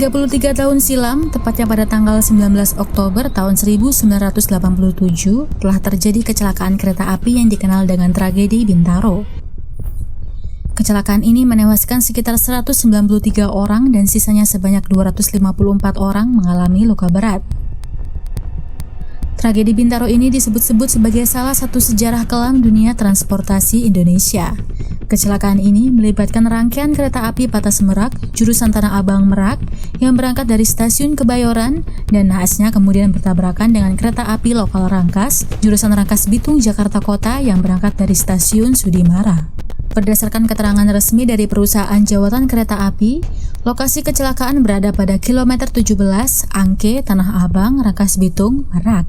33 tahun silam, tepatnya pada tanggal 19 Oktober tahun 1987, telah terjadi kecelakaan kereta api yang dikenal dengan tragedi Bintaro. Kecelakaan ini menewaskan sekitar 193 orang dan sisanya sebanyak 254 orang mengalami luka berat. Tragedi Bintaro ini disebut-sebut sebagai salah satu sejarah kelam dunia transportasi Indonesia. Kecelakaan ini melibatkan rangkaian kereta api Patas Merak, jurusan Tanah Abang Merak, yang berangkat dari stasiun Kebayoran dan naasnya kemudian bertabrakan dengan kereta api lokal Rangkas, jurusan Rangkas Bitung Jakarta Kota yang berangkat dari stasiun Sudimara. Berdasarkan keterangan resmi dari perusahaan jawatan kereta api, lokasi kecelakaan berada pada kilometer 17 Angke Tanah Abang, Rangkas Bitung, Merak.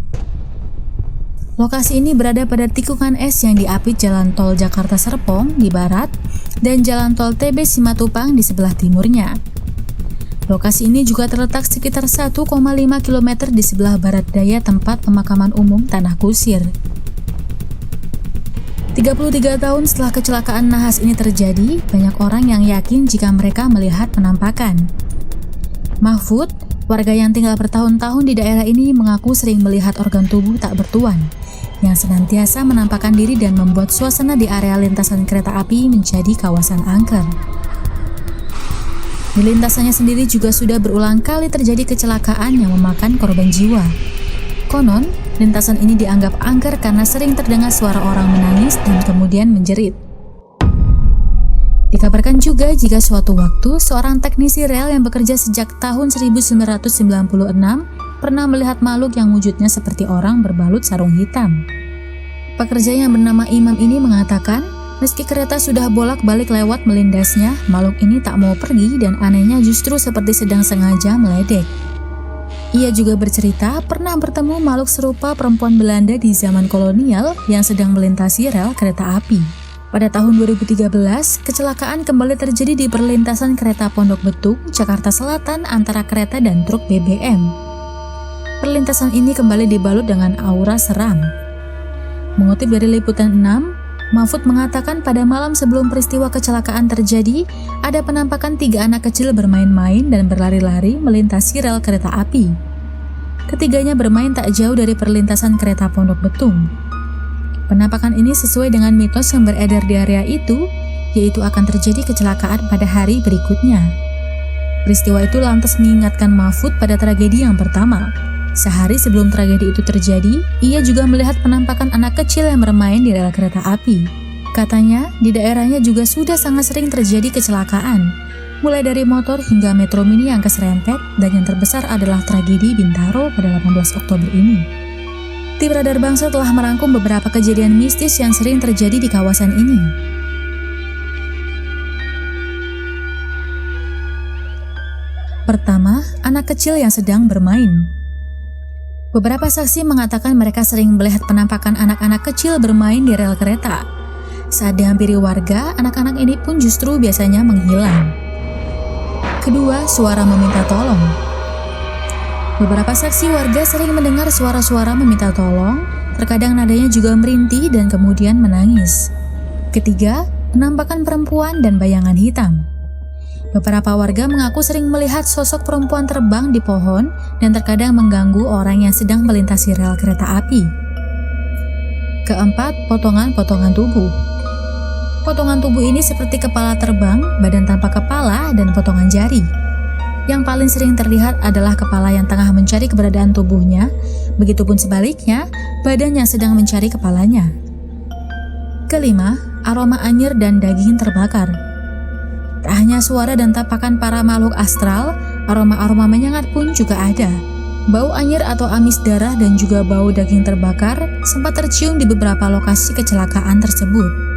Lokasi ini berada pada tikungan es yang diapit Jalan Tol Jakarta Serpong di barat dan Jalan Tol TB Simatupang di sebelah timurnya. Lokasi ini juga terletak sekitar 1,5 km di sebelah barat daya tempat pemakaman umum Tanah Kusir. 33 tahun setelah kecelakaan nahas ini terjadi, banyak orang yang yakin jika mereka melihat penampakan. Mahfud, warga yang tinggal bertahun-tahun di daerah ini, mengaku sering melihat organ tubuh tak bertuan yang senantiasa menampakkan diri dan membuat suasana di area lintasan kereta api menjadi kawasan angker. Di lintasannya sendiri juga sudah berulang kali terjadi kecelakaan yang memakan korban jiwa. Konon, lintasan ini dianggap angker karena sering terdengar suara orang menangis dan kemudian menjerit. Dikabarkan juga jika suatu waktu seorang teknisi rel yang bekerja sejak tahun 1996 pernah melihat makhluk yang wujudnya seperti orang berbalut sarung hitam. Pekerja yang bernama Imam ini mengatakan, meski kereta sudah bolak-balik lewat melindasnya, makhluk ini tak mau pergi dan anehnya justru seperti sedang sengaja meledek. Ia juga bercerita pernah bertemu makhluk serupa perempuan Belanda di zaman kolonial yang sedang melintasi rel kereta api. Pada tahun 2013, kecelakaan kembali terjadi di perlintasan kereta Pondok Betung, Jakarta Selatan antara kereta dan truk BBM. Perlintasan ini kembali dibalut dengan aura seram. Mengutip dari Liputan 6, Mahfud mengatakan pada malam sebelum peristiwa kecelakaan terjadi, ada penampakan 3 anak kecil bermain-main dan berlari-lari melintasi rel kereta api. Ketiganya bermain tak jauh dari perlintasan kereta Pondok Betung. Penampakan ini sesuai dengan mitos yang beredar di area itu, yaitu akan terjadi kecelakaan pada hari berikutnya. Peristiwa itu lantas mengingatkan Mahfud pada tragedi yang pertama. Sehari sebelum tragedi itu terjadi, ia juga melihat penampakan anak kecil yang bermain di rel kereta api. Katanya, di daerahnya juga sudah sangat sering terjadi kecelakaan, mulai dari motor hingga metro mini yang keserempet, dan yang terbesar adalah tragedi Bintaro pada 18 Oktober ini. Tim Radar Bangsa telah merangkum beberapa kejadian mistis yang sering terjadi di kawasan ini. Pertama, anak kecil yang sedang bermain. Beberapa saksi mengatakan mereka sering melihat penampakan anak-anak kecil bermain di rel kereta. Saat dihampiri warga, anak-anak ini pun justru biasanya menghilang. Kedua, suara meminta tolong. Beberapa saksi warga sering mendengar suara-suara meminta tolong, terkadang nadanya juga merintih dan kemudian menangis. Ketiga, penampakan perempuan dan bayangan hitam. Beberapa warga mengaku sering melihat sosok perempuan terbang di pohon dan terkadang mengganggu orang yang sedang melintasi rel kereta api. Keempat, potongan-potongan tubuh. Potongan tubuh ini seperti kepala terbang, badan tanpa kepala, dan potongan jari. Yang paling sering terlihat adalah kepala yang tengah mencari keberadaan tubuhnya, begitupun sebaliknya, badan yang sedang mencari kepalanya. Kelima, aroma anyir dan daging terbakar. Tak hanya suara dan tapakan para makhluk astral, aroma-aroma menyengat pun juga ada. Bau anyir atau amis darah dan juga bau daging terbakar sempat tercium di beberapa lokasi kecelakaan tersebut.